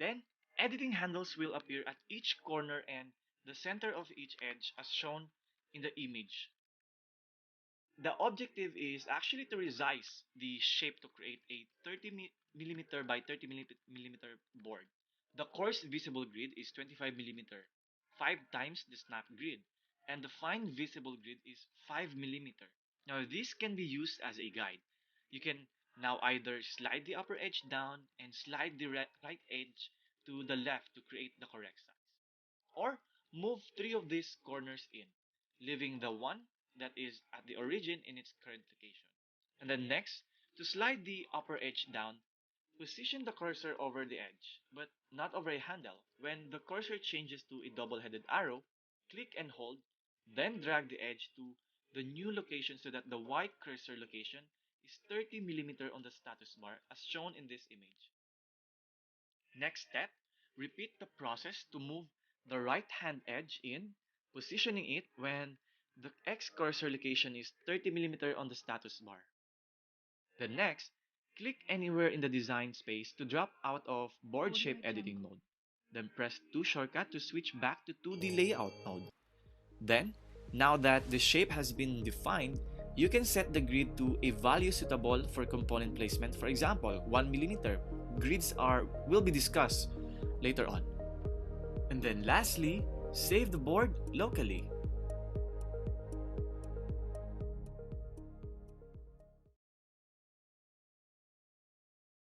Then, editing handles will appear at each corner and the center of each edge as shown in the image. The objective is actually to resize the shape to create a 30 mm by 30 mm board. The coarse visible grid is 25 mm, 5 times the snap grid, and the fine visible grid is 5 mm. Now this can be used as a guide. You can now either slide the upper edge down and slide the right edge to the left to create the correct size, or move three of these corners in, leaving the one that is at the origin in its current location. And then next, to slide the upper edge down, position the cursor over the edge, but not over a handle. When the cursor changes to a double-headed arrow, click and hold, then drag the edge to the new location so that the white cursor location is 30 mm on the status bar as shown in this image. Next step, repeat the process to move the right hand edge in, positioning it when the X cursor location is 30 mm on the status bar. Then next, click anywhere in the design space to drop out of board shape editing mode. Then press 2 shortcut to switch back to 2D layout mode. Then, now that the shape has been defined, you can set the grid to a value suitable for component placement. For example, 1 mm. Grids will be discussed later on. And then lastly, save the board locally.